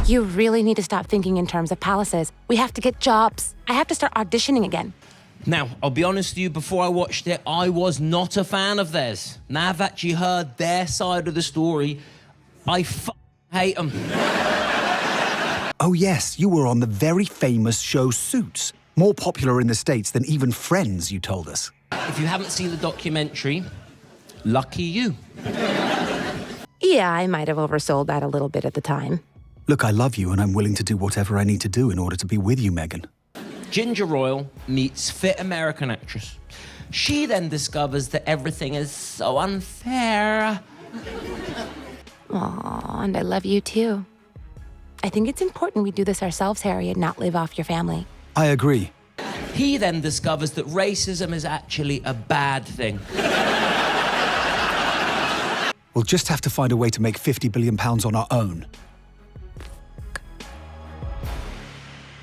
You really need to stop thinking in terms of palaces. We have to get jobs. I have to start auditioning again. Now, I'll be honest with you, before I watched it, I was not a fan of theirs. Now I've actually heard their side of the story, I hate them. Oh yes, you were on the very famous show Suits. More popular in the States than even Friends, you told us. If you haven't seen the documentary, lucky you. Yeah, I might have oversold that a little bit at the time. Look, I love you and I'm willing to do whatever I need to do in order to be with you, Megan. Ginger Royal meets fit American actress. She then discovers that everything is so unfair. Aw, and I love you too. I think it's important we do this ourselves, Harry, and not live off your family. I agree. He then discovers that racism is actually a bad thing. We'll just have to find a way to make £50 billion on our own.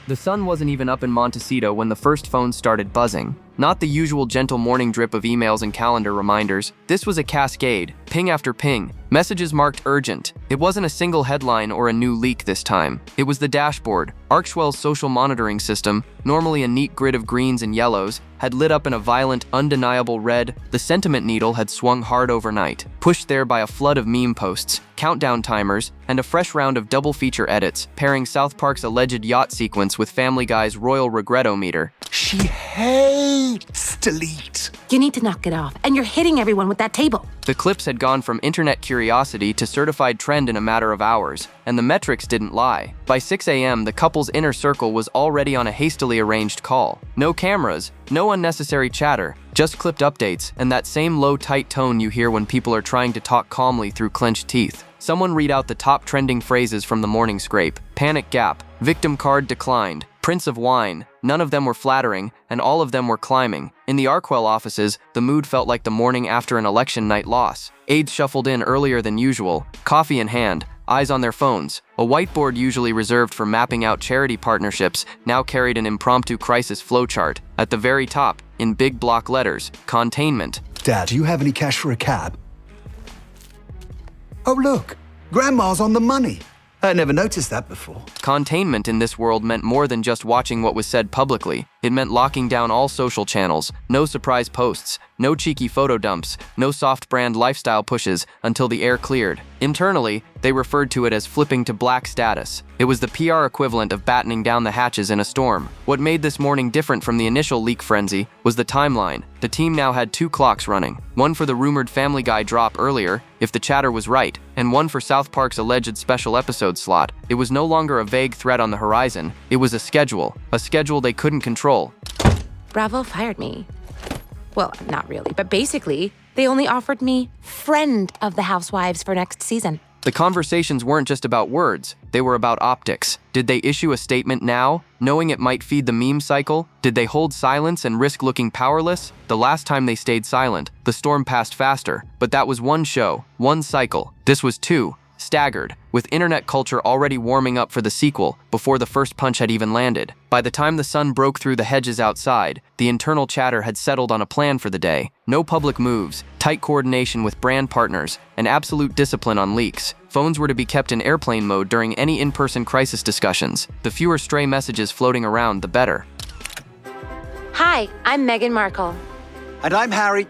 The sun wasn't even up in Montecito when the first phone started buzzing. Not the usual gentle morning drip of emails and calendar reminders. This was a cascade, ping after ping, messages marked urgent. It wasn't a single headline or a new leak this time. It was the dashboard. Archhwell's social monitoring system, normally a neat grid of greens and yellows, had lit up in a violent, undeniable red. The sentiment needle had swung hard overnight, pushed there by a flood of meme posts, countdown timers, and a fresh round of double feature edits, pairing South Park's alleged yacht sequence with Family Guy's royal regrettometer. She hates delete. You need to knock it off, and you're hitting everyone with that table. The clips had gone from internet curiosity to certified trend in a matter of hours, and the metrics didn't lie. By 6 a.m., the couple's inner circle was already on a hastily arranged call. No cameras, no unnecessary chatter, just clipped updates, and that same low, tight tone you hear when people are trying to talk calmly through clenched teeth. Someone read out the top trending phrases from the morning scrape. Panic gap, victim card declined, Prince of Whine. None of them were flattering, and all of them were climbing. In the Archhwell offices, the mood felt like the morning after an election night loss. Aides shuffled in earlier than usual, coffee in hand, eyes on their phones. A whiteboard usually reserved for mapping out charity partnerships now carried an impromptu crisis flowchart. At the very top, in big block letters, containment. Dad, do you have any cash for a cab? Oh look, Grandma's on the money. I never noticed that before. Containment in this world meant more than just watching what was said publicly. It meant locking down all social channels, no surprise posts, no cheeky photo dumps, no soft brand lifestyle pushes until the air cleared. Internally, they referred to it as flipping to black status. It was the PR equivalent of battening down the hatches in a storm. What made this morning different from the initial leak frenzy was the timeline. The team now had 2 clocks running, one for the rumored Family Guy drop earlier, if the chatter was right, and one for South Park's alleged special episode slot. It was no longer a vague threat on the horizon. It was a schedule they couldn't control. Bravo fired me. Well, not really, but basically, they only offered me friend of the housewives for next season. The conversations weren't just about words, they were about optics. Did they issue a statement now, knowing it might feed the meme cycle? Did they hold silence and risk looking powerless? The last time they stayed silent, the storm passed faster, but that was one show, one cycle. This was 2. Staggered, with internet culture already warming up for the sequel before the first punch had even landed. By the time the sun broke through the hedges outside, the internal chatter had settled on a plan for the day. No public moves, tight coordination with brand partners, and absolute discipline on leaks. Phones were to be kept in airplane mode during any in-person crisis discussions. The fewer stray messages floating around, the better. Hi, I'm Meghan Markle. And I'm Harry.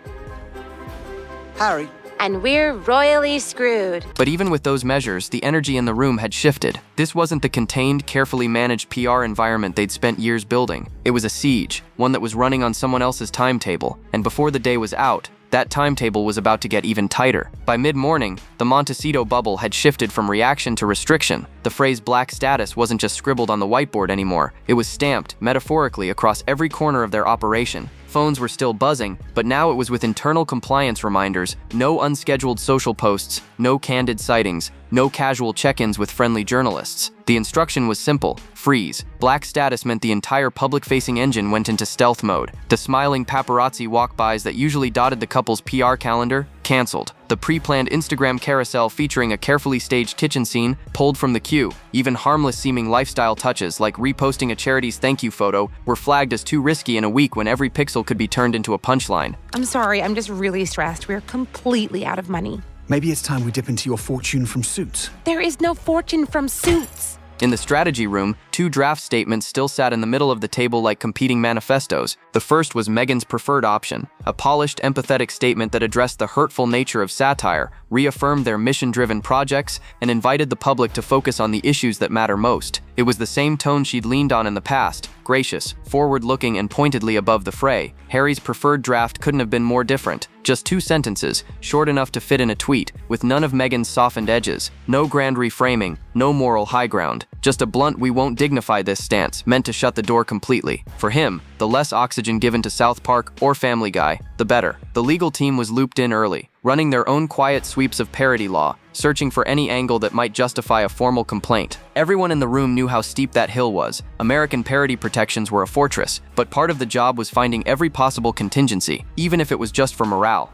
Harry. And we're royally screwed. But even with those measures, the energy in the room had shifted. This wasn't the contained, carefully managed PR environment they'd spent years building. It was a siege, one that was running on someone else's timetable. And before the day was out, that timetable was about to get even tighter. By mid-morning, the Montecito bubble had shifted from reaction to restriction. The phrase black status wasn't just scribbled on the whiteboard anymore. It was stamped, metaphorically, across every corner of their operation. Phones were still buzzing, but now it was with internal compliance reminders, no unscheduled social posts, no candid sightings, no casual check-ins with friendly journalists. The instruction was simple: freeze. Black status meant the entire public-facing engine went into stealth mode. The smiling paparazzi walk-bys that usually dotted the couple's PR calendar, canceled. The pre-planned Instagram carousel featuring a carefully staged kitchen scene, pulled from the queue. Even harmless-seeming lifestyle touches, like reposting a charity's thank you photo, were flagged as too risky in a week when every pixel could be turned into a punchline. I'm sorry, I'm just really stressed. We're completely out of money. Maybe it's time we dip into your fortune from Suits. There is no fortune from Suits. In the strategy room, 2 draft statements still sat in the middle of the table like competing manifestos. The first was Meghan's preferred option, a polished, empathetic statement that addressed the hurtful nature of satire, reaffirmed their mission-driven projects, and invited the public to focus on the issues that matter most. It was the same tone she'd leaned on in the past, gracious, forward-looking, and pointedly above the fray. Harry's preferred draft couldn't have been more different. Just 2 sentences, short enough to fit in a tweet, with none of Meghan's softened edges. No grand reframing, no moral high ground. Just a blunt "we won't dignify this" stance, meant to shut the door completely. For him, the less oxygen given to South Park or Family Guy, the better. The legal team was looped in early, running their own quiet sweeps of parody law, searching for any angle that might justify a formal complaint. Everyone in the room knew how steep that hill was. American parody protections were a fortress, but part of the job was finding every possible contingency, even if it was just for morale.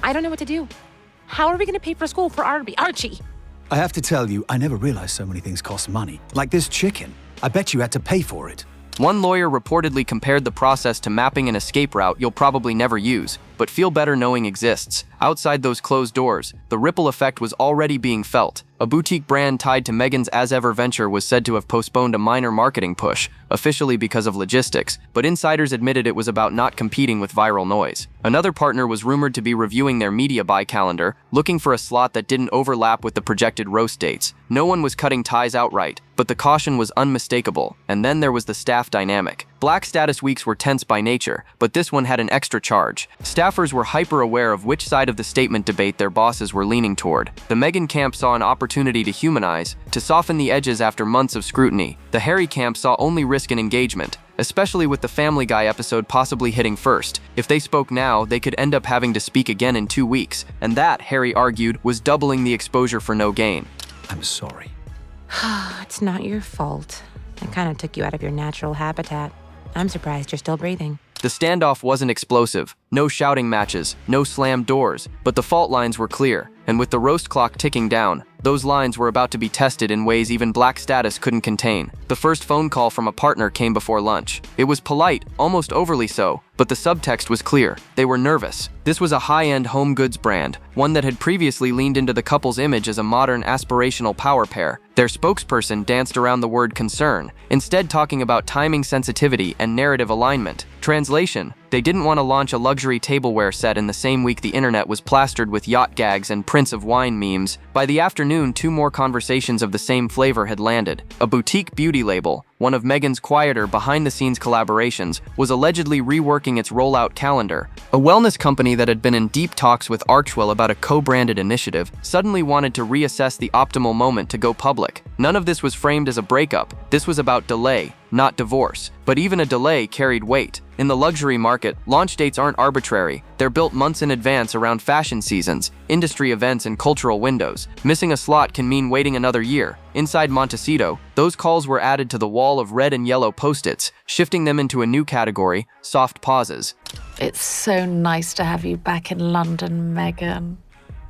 I don't know what to do. How are we going to pay for school for Archie? I have to tell you, I never realized so many things cost money. Like this chicken. I bet you had to pay for it. One lawyer reportedly compared the process to mapping an escape route you'll probably never use, but feel better knowing exists. Outside those closed doors, the ripple effect was already being felt. A boutique brand tied to Meghan's As Ever venture was said to have postponed a minor marketing push, officially because of logistics, but insiders admitted it was about not competing with viral noise. Another partner was rumored to be reviewing their media buy calendar, looking for a slot that didn't overlap with the projected roast dates. No one was cutting ties outright, but the caution was unmistakable. And then there was the staff dynamic. Black status weeks were tense by nature, but this one had an extra charge. Staffers were hyper-aware of which side of the statement debate their bosses were leaning toward. The Meghan camp saw an opportunity to humanize, to soften the edges after months of scrutiny. The Harry camp saw only risk in engagement, especially with the Family Guy episode possibly hitting first. If they spoke now, they could end up having to speak again in 2 weeks, and that, Harry argued, was doubling the exposure for no gain. I'm sorry. It's not your fault. I kind of took you out of your natural habitat. I'm surprised you're still breathing. The standoff wasn't explosive. No shouting matches, no slammed doors, but the fault lines were clear, and with the roast clock ticking down, those lines were about to be tested in ways even Black status couldn't contain. The first phone call from a partner came before lunch. It was polite, almost overly so, but the subtext was clear. They were nervous. This was a high-end home goods brand, one that had previously leaned into the couple's image as a modern, aspirational power pair. Their spokesperson danced around the word concern, instead talking about timing sensitivity and narrative alignment. Translation: they didn't want to launch a luxury tableware set in the same week the internet was plastered with yacht gags and Prince of Whine memes. By the afternoon, 2 more conversations of the same flavor had landed. A boutique beauty label, one of Meghan's quieter, behind-the-scenes collaborations, was allegedly reworking its rollout calendar. A wellness company that had been in deep talks with Archhwell about a co-branded initiative suddenly wanted to reassess the optimal moment to go public. None of this was framed as a breakup. This was about delay, not divorce. But even a delay carried weight. In the luxury market, launch dates aren't arbitrary. They're built months in advance around fashion seasons, industry events, and cultural windows. Missing a slot can mean waiting another year. Inside Montecito, those calls were added to the wall of red and yellow post-its, shifting them into a new category: soft pauses. It's so nice to have you back in London, Meghan.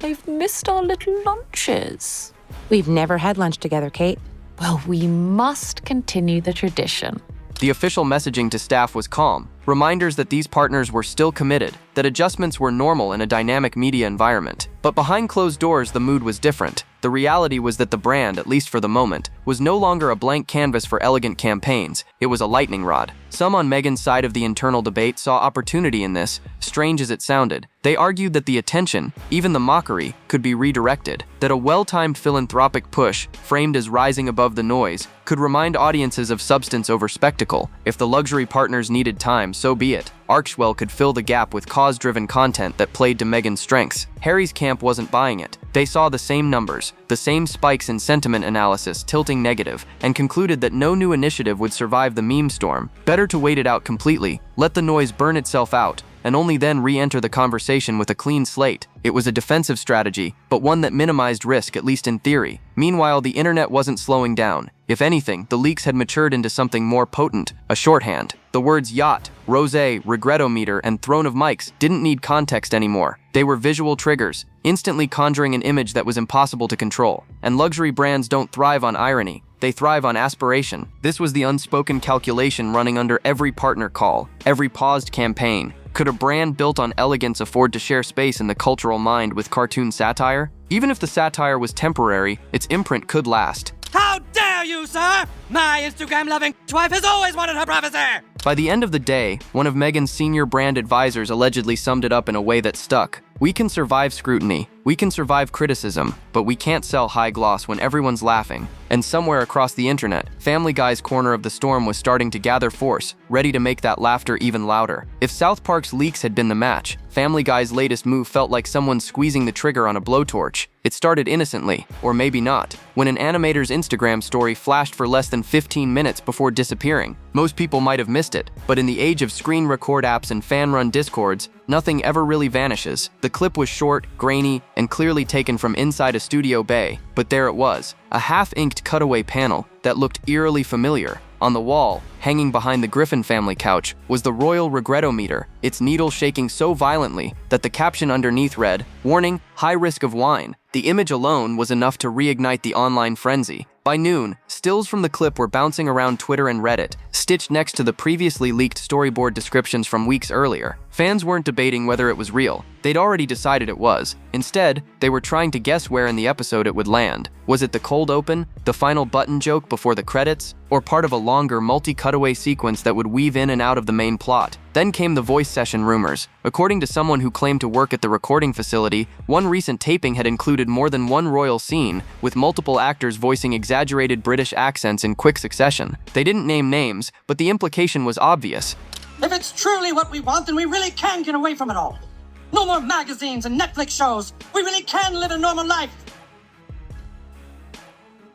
I've missed our little lunches. We've never had lunch together, Kate. Well, we must continue the tradition. The official messaging to staff was calm, reminders that these partners were still committed, that adjustments were normal in a dynamic media environment. But behind closed doors, the mood was different. The reality was that the brand, at least for the moment, was no longer a blank canvas for elegant campaigns. It was a lightning rod. Some on Meghan's side of the internal debate saw opportunity in this, strange as it sounded. They argued that the attention, even the mockery, could be redirected, that a well-timed philanthropic push, framed as rising above the noise, could remind audiences of substance over spectacle. If the luxury partners needed time, so be it. Archhwell could fill the gap with cause-driven content that played to Meghan's strengths. Harry's camp wasn't buying it. They saw the same numbers, the same spikes in sentiment analysis tilting negative, and concluded that no new initiative would survive the meme storm. Better to wait it out completely, let the noise burn itself out, and only then re-enter the conversation with a clean slate. It was a defensive strategy, but one that minimized risk, at least in theory. Meanwhile, the internet wasn't slowing down. If anything, the leaks had matured into something more potent, a shorthand. The words yacht, rosé, regretometer, and throne of mics didn't need context anymore. They were visual triggers, instantly conjuring an image that was impossible to control. And luxury brands don't thrive on irony. They thrive on aspiration. This was the unspoken calculation running under every partner call, every paused campaign. Could a brand built on elegance afford to share space in the cultural mind with cartoon satire? Even if the satire was temporary, its imprint could last. How dare dare you, sir? My Instagram-loving wife has always wanted her privacy! By the end of the day, one of Meghan's senior brand advisors allegedly summed it up in a way that stuck. "We can survive scrutiny, we can survive criticism, but we can't sell high gloss when everyone's laughing." And somewhere across the internet, Family Guy's corner of the storm was starting to gather force, ready to make that laughter even louder. If South Park's leaks had been the match, Family Guy's latest move felt like someone squeezing the trigger on a blowtorch. It started innocently, or maybe not, when an animator's Instagram story flashed for less than 15 minutes before disappearing. Most people might have missed it, but in the age of screen record apps and fan-run discords, nothing ever really vanishes. The clip was short, grainy, and clearly taken from inside a studio bay, but there it was, a half-inked cutaway panel that looked eerily familiar. On the wall, hanging behind the Griffin family couch, was the royal regretometer, its needle shaking so violently that the caption underneath read, "Warning, high risk of whine." The image alone was enough to reignite the online frenzy. By noon, stills from the clip were bouncing around Twitter and Reddit, stitched next to the previously leaked storyboard descriptions from weeks earlier. Fans weren't debating whether it was real. They'd already decided it was. Instead, they were trying to guess where in the episode it would land. Was it the cold open, the final button joke before the credits, or part of a longer multi-cutaway sequence that would weave in and out of the main plot? Then came the voice session rumors. According to someone who claimed to work at the recording facility, one recent taping had included more than one royal scene, with multiple actors voicing exaggerated British accents in quick succession. They didn't name names, but the implication was obvious. If it's truly what we want, then we really can get away from it all. No more magazines and Netflix shows. We really can live a normal life.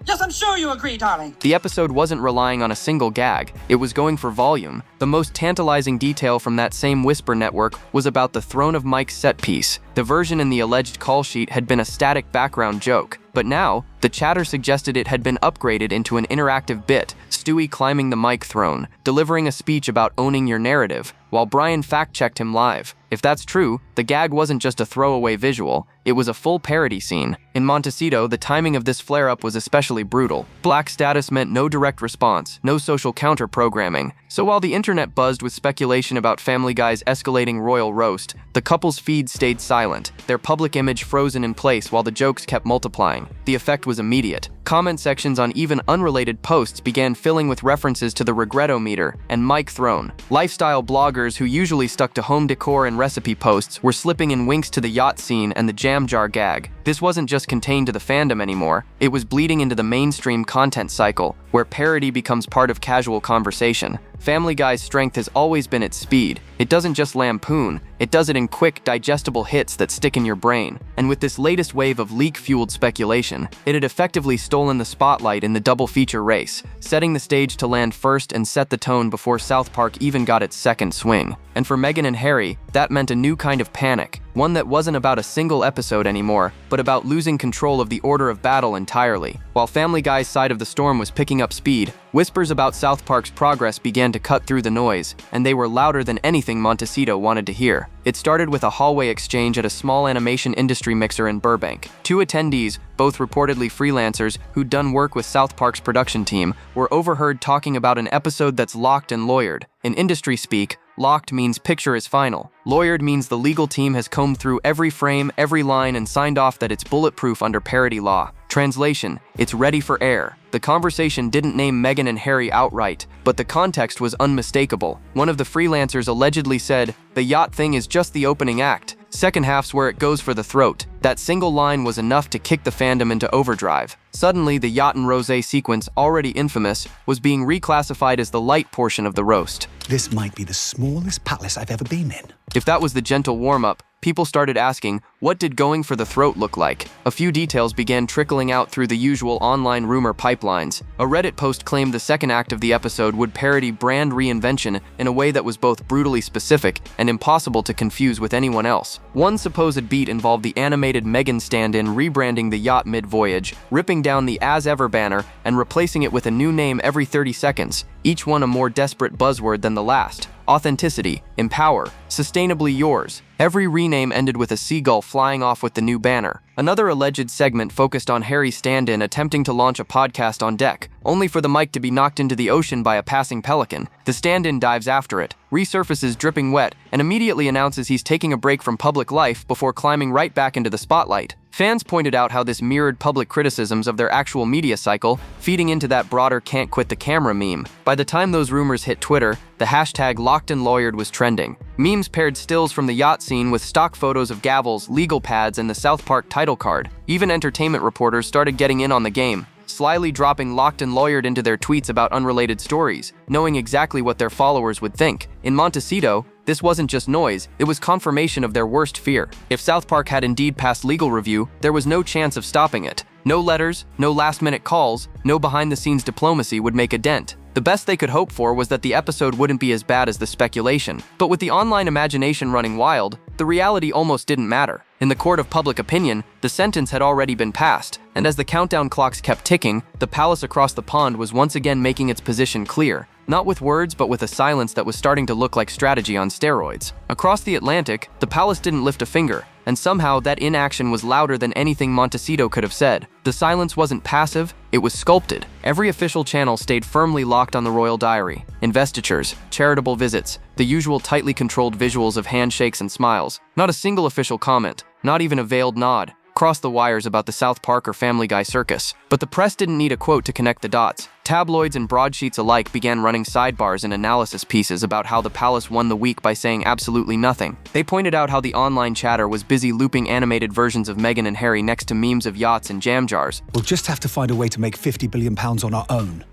Yes, I'm sure you agree, darling. The episode wasn't relying on a single gag, it was going for volume. The most tantalizing detail from that same Whisper network was about the Throne of Mike set piece. The version in the alleged call sheet had been a static background joke, but now, the chatter suggested it had been upgraded into an interactive bit, Stewie climbing the mic throne, delivering a speech about owning your narrative, while Brian fact-checked him live. If that's true, the gag wasn't just a throwaway visual, it was a full parody scene. In Montecito, the timing of this flare-up was especially brutal. Black status meant no direct response, no social counter-programming. So while the internet buzzed with speculation about Family Guy's escalating royal roast, the couple's feed stayed silent, their public image frozen in place while the jokes kept multiplying. The effect was immediate. Comment sections on even unrelated posts began filling with references to the regretometer and mic throne. Lifestyle bloggers who usually stuck to home decor and recipe posts were slipping in winks to the yacht scene and the jam jar gag. This wasn't just contained to the fandom anymore, it was bleeding into the mainstream content cycle, where parody becomes part of casual conversation. Family Guy's strength has always been its speed. It doesn't just lampoon, it does it in quick, digestible hits that stick in your brain. And with this latest wave of leak-fueled speculation, it had effectively stolen the spotlight in the double feature race, setting the stage to land first and set the tone before South Park even got its second swing. And for Meghan and Harry, that meant a new kind of panic, one that wasn't about a single episode anymore, but about losing control of the order of battle entirely. While Family Guy's side of the storm was picking up speed, whispers about South Park's progress began to cut through the noise, and they were louder than anything Montecito wanted to hear. It started with a hallway exchange at a small animation industry mixer in Burbank. Two attendees, both reportedly freelancers who'd done work with South Park's production team, were overheard talking about an episode that's locked and lawyered. In industry speak, locked means picture is final. Lawyered means the legal team has combed through every frame, every line, and signed off that it's bulletproof under parody law. Translation, it's ready for air. The conversation didn't name Meghan and Harry outright, but the context was unmistakable. One of the freelancers allegedly said, "The yacht thing is just the opening act. Second half's where it goes for the throat." That single line was enough to kick the fandom into overdrive. Suddenly, the yacht and rosé sequence, already infamous, was being reclassified as the light portion of the roast. This might be the smallest palace I've ever been in. If that was the gentle warm-up, people started asking, what did going for the throat look like? A few details began trickling out through the usual online rumor pipelines. A Reddit post claimed the second act of the episode would parody brand reinvention in a way that was both brutally specific and impossible to confuse with anyone else. One supposed beat involved the animated Meghan stand-in rebranding the yacht mid-voyage, ripping down the As Ever banner and replacing it with a new name every 30 seconds, each one a more desperate buzzword than the last. Authenticity, empower, sustainably yours. Every rename ended with a seagull flying off with the new banner. Another alleged segment focused on Harry's stand-in attempting to launch a podcast on deck, only for the mic to be knocked into the ocean by a passing pelican. The stand-in dives after it, resurfaces dripping wet, and immediately announces he's taking a break from public life before climbing right back into the spotlight. Fans pointed out how this mirrored public criticisms of their actual media cycle, feeding into that broader "can't quit the camera" meme. By the time those rumors hit Twitter, the hashtag #LockedAndLawyered was trending. Memes paired stills from the yacht scene with stock photos of gavels, legal pads, and the South Park title card. Even entertainment reporters started getting in on the game, slyly dropping "Locked and Lawyered" into their tweets about unrelated stories, knowing exactly what their followers would think. In Montecito, this wasn't just noise, it was confirmation of their worst fear. If South Park had indeed passed legal review, there was no chance of stopping it. No letters, no last-minute calls, no behind-the-scenes diplomacy would make a dent. The best they could hope for was that the episode wouldn't be as bad as the speculation. But with the online imagination running wild, the reality almost didn't matter. In the court of public opinion, the sentence had already been passed, and as the countdown clocks kept ticking, the palace across the pond was once again making its position clear. Not with words, but with a silence that was starting to look like strategy on steroids. Across the Atlantic, the palace didn't lift a finger, and somehow that inaction was louder than anything Montecito could have said. The silence wasn't passive, it was sculpted. Every official channel stayed firmly locked on the royal diary. Investitures, charitable visits, the usual tightly controlled visuals of handshakes and smiles. Not a single official comment, not even a veiled nod, crossed the wires about the South Park or Family Guy circus. But the press didn't need a quote to connect the dots. Tabloids and broadsheets alike began running sidebars and analysis pieces about how the palace won the week by saying absolutely nothing. They pointed out how the online chatter was busy looping animated versions of Meghan and Harry next to memes of yachts and jam jars. We'll just have to find a way to make £50 billion on our own.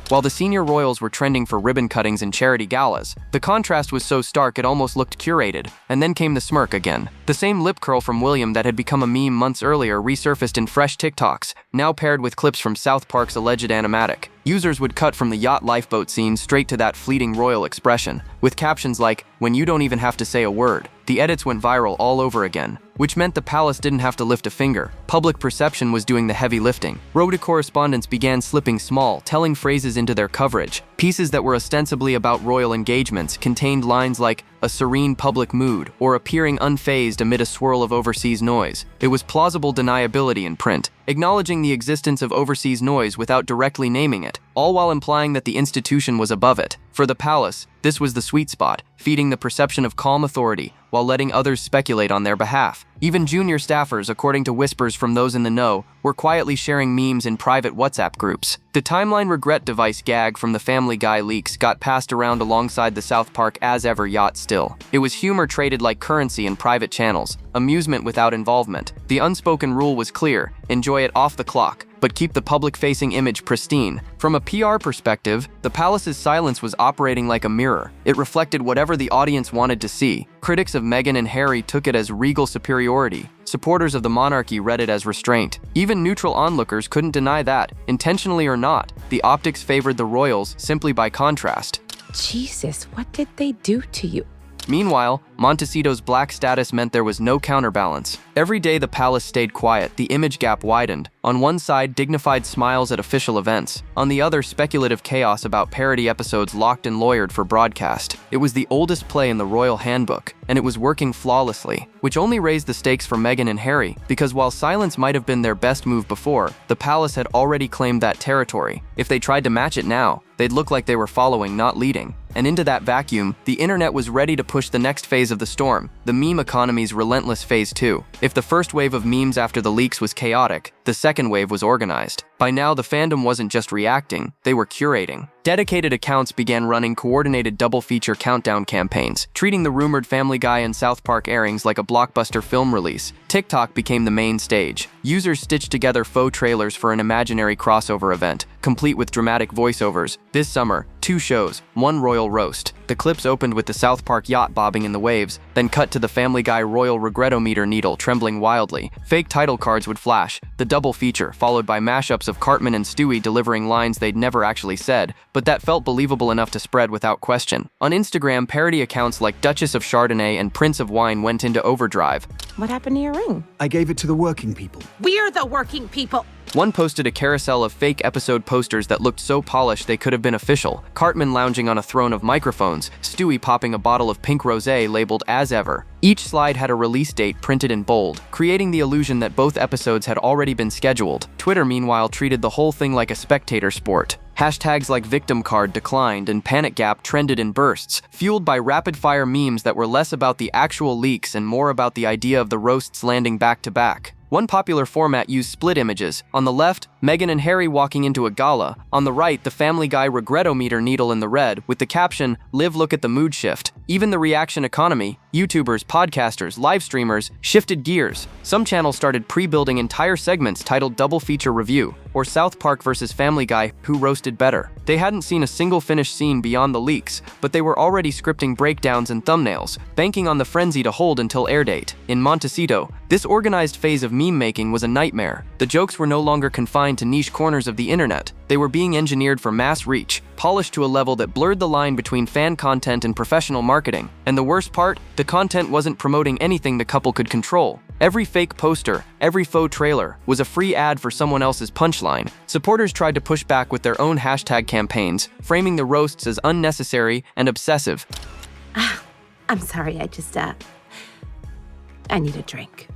While the senior royals were trending for ribbon cuttings and charity galas, the contrast was so stark it almost looked curated. And then came the smirk again. The same lip curl from William that had become a meme months earlier resurfaced in fresh TikToks, now paired with clips from South Park's alleged animatic. Users would cut from the yacht lifeboat scene straight to that fleeting royal expression, with captions like, "When you don't even have to say a word." The edits went viral all over again, which meant the palace didn't have to lift a finger. Public perception was doing the heavy lifting. Road correspondents began slipping small, telling phrases into their coverage. Pieces that were ostensibly about royal engagements contained lines like, "a serene public mood," or "appearing unfazed amid a swirl of overseas noise." It was plausible deniability in print, acknowledging the existence of overseas noise without directly naming it, all while implying that the institution was above it. For the palace, this was the sweet spot, feeding the perception of calm authority while letting others speculate on their behalf. Even junior staffers, according to whispers from those in the know, were quietly sharing memes in private WhatsApp groups. The timeline regret device gag from the Family Guy leaks got passed around alongside the South Park as ever yacht still. It was humor traded like currency in private channels, amusement without involvement. The unspoken rule was clear: enjoy it off the clock, but keep the public-facing image pristine. From a PR perspective, the palace's silence was operating like a mirror. It reflected whatever the audience wanted to see. Critics of Meghan and Harry took it as regal superiority. Supporters of the monarchy read it as restraint. Even neutral onlookers couldn't deny that, intentionally or not, the optics favored the royals simply by contrast. Jesus, what did they do to you? Meanwhile, Montecito's black status meant there was no counterbalance. Every day the palace stayed quiet, the image gap widened. On one side, dignified smiles at official events. On the other, speculative chaos about parody episodes locked and lawyered for broadcast. It was the oldest play in the royal handbook, and it was working flawlessly, which only raised the stakes for Meghan and Harry, because while silence might have been their best move before, the palace had already claimed that territory. If they tried to match it now, they'd look like they were following, not leading. And into that vacuum, the internet was ready to push the next phase of the storm, the meme economy's relentless phase 2. If the first wave of memes after the leaks was chaotic, the second wave was organized. By now, the fandom wasn't just reacting, they were curating. Dedicated accounts began running coordinated double-feature countdown campaigns, treating the rumored Family Guy and South Park airings like a blockbuster film release. TikTok became the main stage. Users stitched together faux trailers for an imaginary crossover event, complete with dramatic voiceovers. This summer, 2 shows, 1 royal roast. The clips opened with the South Park yacht bobbing in the waves, then cut to the Family Guy royal regretometer needle trembling wildly. Fake title cards would flash, the double feature, followed by mashups of Cartman and Stewie delivering lines they'd never actually said, but that felt believable enough to spread without question. On Instagram, parody accounts like Duchess of Chardonnay and Prince of Whine went into overdrive. What happened to your ring? I gave it to the working people. We're the working people. One posted a carousel of fake episode posters that looked so polished they could have been official. Cartman lounging on a throne of microphones, Stewie popping a bottle of pink rosé labeled as ever. Each slide had a release date printed in bold, creating the illusion that both episodes had already been scheduled. Twitter, meanwhile, treated the whole thing like a spectator sport. Hashtags like victim card declined and panic gap trended in bursts, fueled by rapid-fire memes that were less about the actual leaks and more about the idea of the roasts landing back-to-back. One popular format used split images. On the left, Meghan and Harry walking into a gala. On the right, the Family Guy regretometer needle in the red, with the caption, "Live, look at the mood shift." Even the reaction economy, YouTubers, podcasters, live streamers, shifted gears. Some channels started pre-building entire segments titled Double Feature Review, or South Park vs. Family Guy, Who Roasted Better. They hadn't seen a single finished scene beyond the leaks, but they were already scripting breakdowns and thumbnails, banking on the frenzy to hold until air date. In Montecito, this organized phase of meme making was a nightmare. The jokes were no longer confined to niche corners of the internet. They were being engineered for mass reach, polished to a level that blurred the line between fan content and professional marketing. And the worst part, the content wasn't promoting anything the couple could control. Every fake poster, every faux trailer, was a free ad for someone else's punchline. Supporters tried to push back with their own hashtag campaigns, framing the roasts as unnecessary and obsessive. I'm sorry, I need a drink.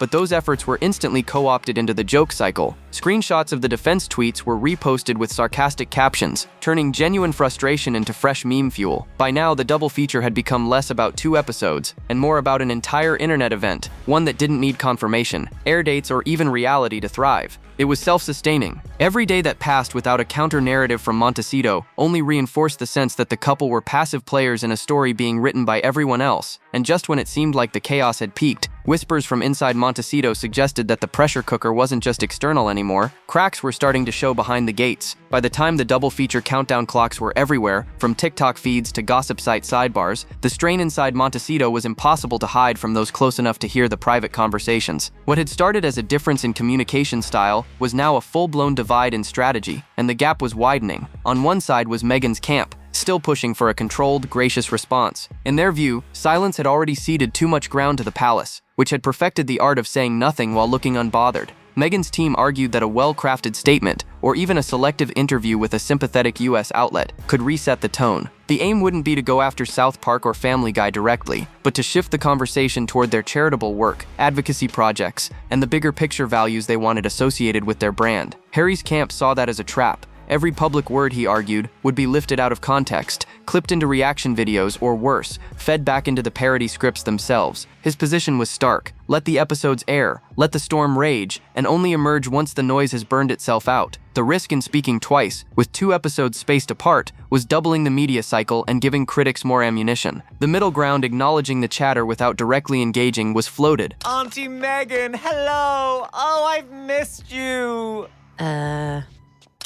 But those efforts were instantly co-opted into the joke cycle. Screenshots of the defense tweets were reposted with sarcastic captions, turning genuine frustration into fresh meme fuel. By now, the double feature had become less about 2 episodes, and more about an entire internet event, one that didn't need confirmation, air dates, or even reality to thrive. It was self-sustaining. Every day that passed without a counter-narrative from Montecito only reinforced the sense that the couple were passive players in a story being written by everyone else. And just when it seemed like the chaos had peaked, whispers from inside Montecito suggested that the pressure cooker wasn't just external anymore. Cracks were starting to show behind the gates. By the time the double feature countdown clocks were everywhere, from TikTok feeds to gossip site sidebars, the strain inside Montecito was impossible to hide from those close enough to hear the private conversations. What had started as a difference in communication style was now a full-blown divide in strategy, and the gap was widening. On one side was Meghan's camp, still pushing for a controlled, gracious response. In their view, silence had already ceded too much ground to the palace, which had perfected the art of saying nothing while looking unbothered. Meghan's team argued that a well-crafted statement, or even a selective interview with a sympathetic US outlet, could reset the tone. The aim wouldn't be to go after South Park or Family Guy directly, but to shift the conversation toward their charitable work, advocacy projects, and the bigger picture values they wanted associated with their brand. Harry's camp saw that as a trap. Every public word, he argued, would be lifted out of context, clipped into reaction videos, or worse, fed back into the parody scripts themselves. His position was stark. Let the episodes air, let the storm rage, and only emerge once the noise has burned itself out. The risk in speaking twice, with 2 episodes spaced apart, was doubling the media cycle and giving critics more ammunition. The middle ground, acknowledging the chatter without directly engaging, was floated. Auntie Meghan, hello! Oh, I've missed you!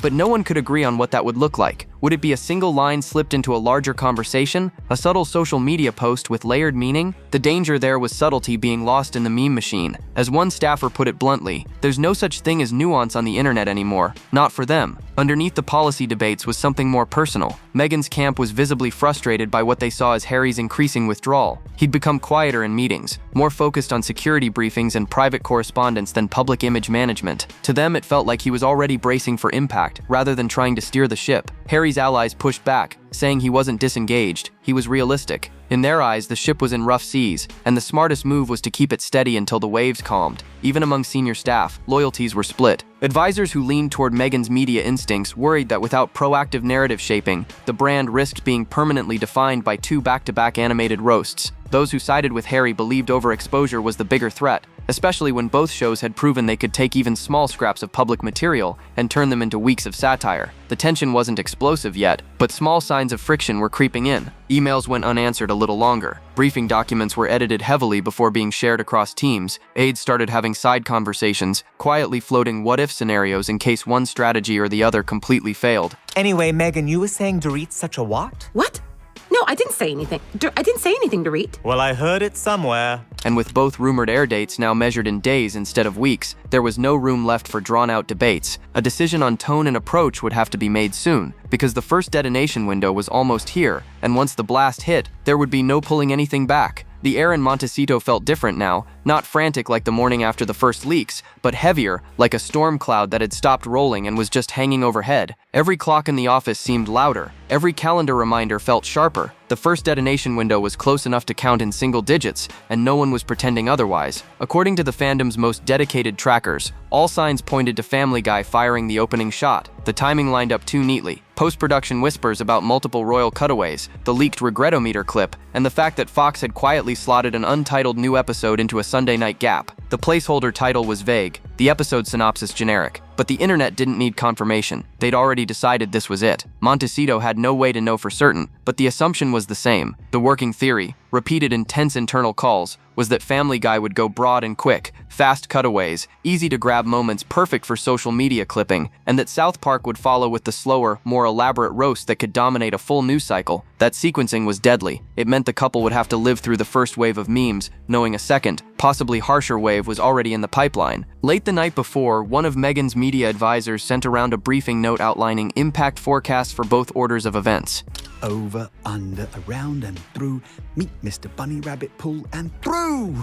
But no one could agree on what that would look like. Would it be a single line slipped into a larger conversation? A subtle social media post with layered meaning? The danger there was subtlety being lost in the meme machine. As one staffer put it bluntly, there's no such thing as nuance on the internet anymore. Not for them. Underneath the policy debates was something more personal. Meghan's camp was visibly frustrated by what they saw as Harry's increasing withdrawal. He'd become quieter in meetings, more focused on security briefings and private correspondence than public image management. To them, it felt like he was already bracing for impact, rather than trying to steer the ship. Harry's allies pushed back, saying he wasn't disengaged, he was realistic. In their eyes, the ship was in rough seas, and the smartest move was to keep it steady until the waves calmed. Even among senior staff, loyalties were split. Advisors who leaned toward Meghan's media instincts worried that without proactive narrative shaping, the brand risked being permanently defined by 2 back-to-back animated roasts. Those who sided with Harry believed overexposure was the bigger threat, especially when both shows had proven they could take even small scraps of public material and turn them into weeks of satire. The tension wasn't explosive yet, but small signs of friction were creeping in. Emails went unanswered a little longer. Briefing documents were edited heavily before being shared across teams. Aides started having side conversations, quietly floating what-if scenarios in case one strategy or the other completely failed. Anyway, Meghan, you were saying Dorit's such a what? What? No, I didn't say anything. I didn't say anything, Dorit. Well, I heard it somewhere. And with both rumored air dates now measured in days instead of weeks, there was no room left for drawn-out debates. A decision on tone and approach would have to be made soon, because the first detonation window was almost here, and once the blast hit, there would be no pulling anything back. The air in Montecito felt different now, Not frantic like the morning after the first leaks, but heavier, like a storm cloud that had stopped rolling and was just hanging overhead. Every clock in the office seemed louder. Every calendar reminder felt sharper. The first detonation window was close enough to count in single digits, and no one was pretending otherwise. According to the fandom's most dedicated trackers, all signs pointed to Family Guy firing the opening shot. The timing lined up too neatly. Post-production whispers about multiple royal cutaways, the leaked regretometer clip, and the fact that Fox had quietly slotted an untitled new episode into a Sunday night gap. The placeholder title was vague, the episode synopsis generic, but the internet didn't need confirmation. They'd already decided this was it. Montecito had no way to know for certain, but the assumption was the same. The working theory, repeated intense internal calls, was that Family Guy would go broad and quick, fast cutaways, easy-to-grab moments perfect for social media clipping, and that South Park would follow with the slower, more elaborate roast that could dominate a full news cycle. That sequencing was deadly. It meant the couple would have to live through the first wave of memes, knowing a second, possibly harsher wave was already in the pipeline. Late the night before, one of Meghan's media advisors sent around a briefing note outlining impact forecasts for both orders of events. Over, under, around and through. Meet Mr. Bunny Rabbit, pull and through.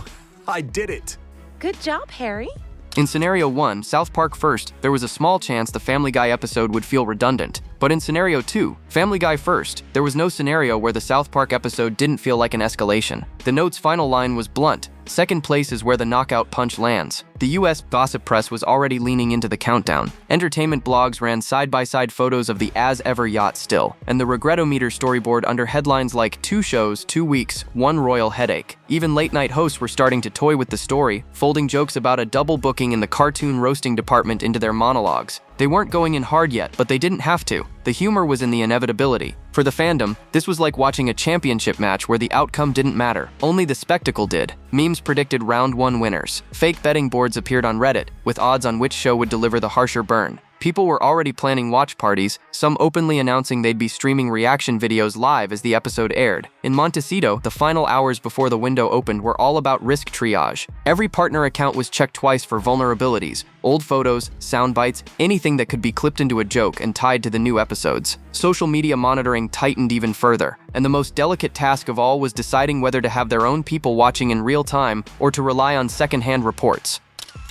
I did it. Good job, Harry. In Scenario 1, South Park first, there was a small chance the Family Guy episode would feel redundant. But in Scenario 2, Family Guy first, there was no scenario where the South Park episode didn't feel like an escalation. The note's final line was blunt. Second place is where the knockout punch lands. The US gossip press was already leaning into the countdown. Entertainment blogs ran side-by-side photos of the as-ever yacht still, and the regretometer storyboard under headlines like 2 shows, 2 weeks, 1 royal headache. Even late-night hosts were starting to toy with the story, folding jokes about a double booking in the cartoon roasting department into their monologues. They weren't going in hard yet, but they didn't have to. The humor was in the inevitability. For the fandom, this was like watching a championship match where the outcome didn't matter. Only the spectacle did. Memes predicted round 1 winners. Fake betting boards appeared on Reddit, with odds on which show would deliver the harsher burn. People were already planning watch parties, some openly announcing they'd be streaming reaction videos live as the episode aired. In Montecito, the final hours before the window opened were all about risk triage. Every partner account was checked twice for vulnerabilities, old photos, sound bites, anything that could be clipped into a joke and tied to the new episodes. Social media monitoring tightened even further, and the most delicate task of all was deciding whether to have their own people watching in real time or to rely on secondhand reports.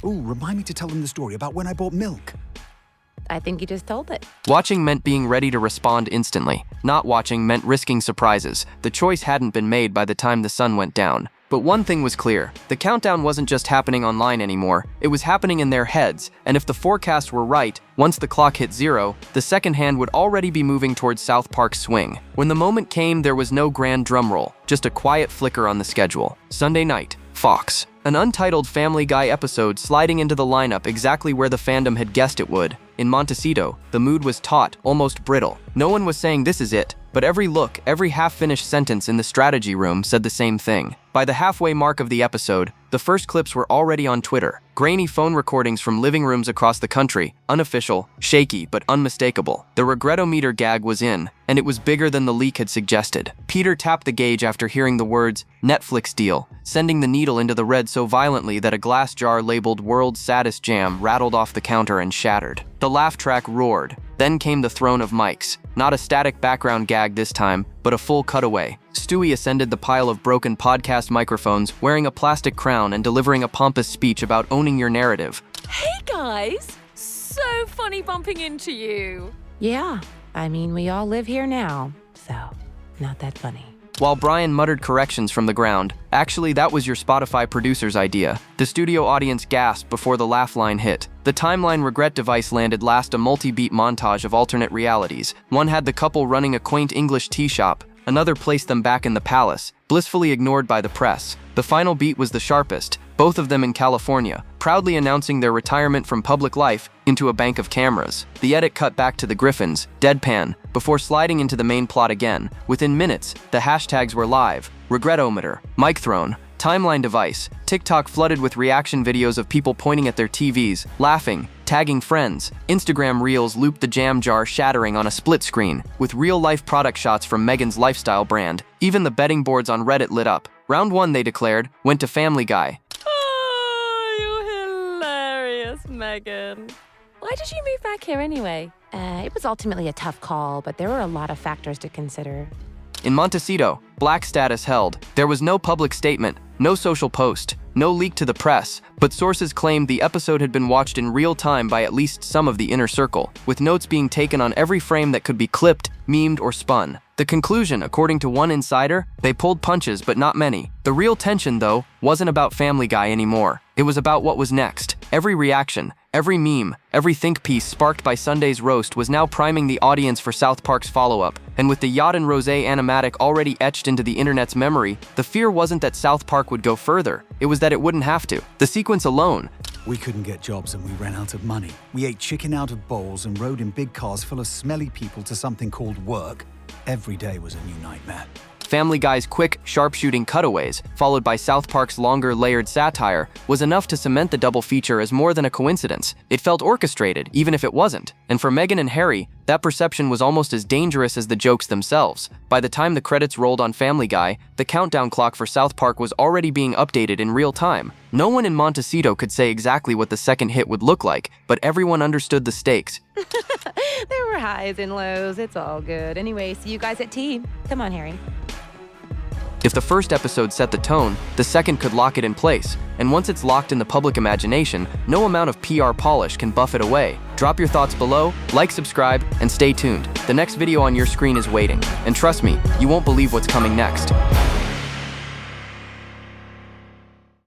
Ooh, remind me to tell them the story about when I bought milk. I think you just told it. Watching meant being ready to respond instantly. Not watching meant risking surprises. The choice hadn't been made by the time the sun went down. But one thing was clear. The countdown wasn't just happening online anymore. It was happening in their heads, and if the forecasts were right, once the clock hit 0, the second hand would already be moving towards South Park's swing. When the moment came, there was no grand drumroll, just a quiet flicker on the schedule. Sunday night, Fox. An untitled Family Guy episode sliding into the lineup exactly where the fandom had guessed it would. In Montecito, the mood was taut, almost brittle. No one was saying this is it, but every look, every half-finished sentence in the strategy room said the same thing. By the halfway mark of the episode, the first clips were already on Twitter. Grainy phone recordings from living rooms across the country, unofficial, shaky, but unmistakable. The regretometer gag was in, and it was bigger than the leak had suggested. Peter tapped the gauge after hearing the words, Netflix deal, sending the needle into the red so violently that a glass jar labeled World's Saddest Jam rattled off the counter and shattered. The laugh track roared. Then came the throne of mics. Not a static background gag this time, but a full cutaway. Stewie ascended the pile of broken podcast microphones, wearing a plastic crown and delivering a pompous speech about owning your narrative. Hey guys, so funny bumping into you. Yeah, I mean, we all live here now, so not that funny. While Brian muttered corrections from the ground, actually that was your Spotify producer's idea. The studio audience gasped before the laugh line hit. The timeline regret device landed last a multi-beat montage of alternate realities. One had the couple running a quaint English tea shop, another placed them back in the palace, blissfully ignored by the press. The final beat was the sharpest, both of them in California, proudly announcing their retirement from public life into a bank of cameras. The edit cut back to the Griffins, deadpan, before sliding into the main plot again. Within minutes, the hashtags were live. Regretometer, mic throne, timeline device, TikTok flooded with reaction videos of people pointing at their TVs, laughing, tagging friends. Instagram reels looped the jam jar shattering on a split screen, with real-life product shots from Meghan's lifestyle brand. Even the betting boards on Reddit lit up. Round 1, they declared, went to Family Guy. Oh, you're hilarious, Meghan. Why did you move back here anyway? It was ultimately a tough call, but there were a lot of factors to consider. In Montecito, black status held. There was no public statement, no social post, no leak to the press, but sources claimed the episode had been watched in real time by at least some of the inner circle, with notes being taken on every frame that could be clipped, memed, or spun. The conclusion, according to one insider, they pulled punches but not many. The real tension, though, wasn't about Family Guy anymore. It was about what was next. Every reaction, every meme, every think piece sparked by Sunday's roast was now priming the audience for South Park's follow-up. And with the yacht and rosé animatic already etched into the internet's memory, the fear wasn't that South Park would go further. It was that it wouldn't have to. The sequence alone. We couldn't get jobs and we ran out of money. We ate chicken out of bowls and rode in big cars full of smelly people to something called work. Every day was a new nightmare. Family Guy's quick, sharpshooting cutaways, followed by South Park's longer, layered satire, was enough to cement the double feature as more than a coincidence. It felt orchestrated, even if it wasn't. And for Meghan and Harry, that perception was almost as dangerous as the jokes themselves. By the time the credits rolled on Family Guy, the countdown clock for South Park was already being updated in real time. No one in Montecito could say exactly what the second hit would look like, but everyone understood the stakes. There were highs and lows. It's all good. Anyway, see you guys at tea. Come on, Harry. If the first episode set the tone, the second could lock it in place. And once it's locked in the public imagination, no amount of PR polish can buff it away. Drop your thoughts below, like, subscribe, and stay tuned. The next video on your screen is waiting. And trust me, you won't believe what's coming next.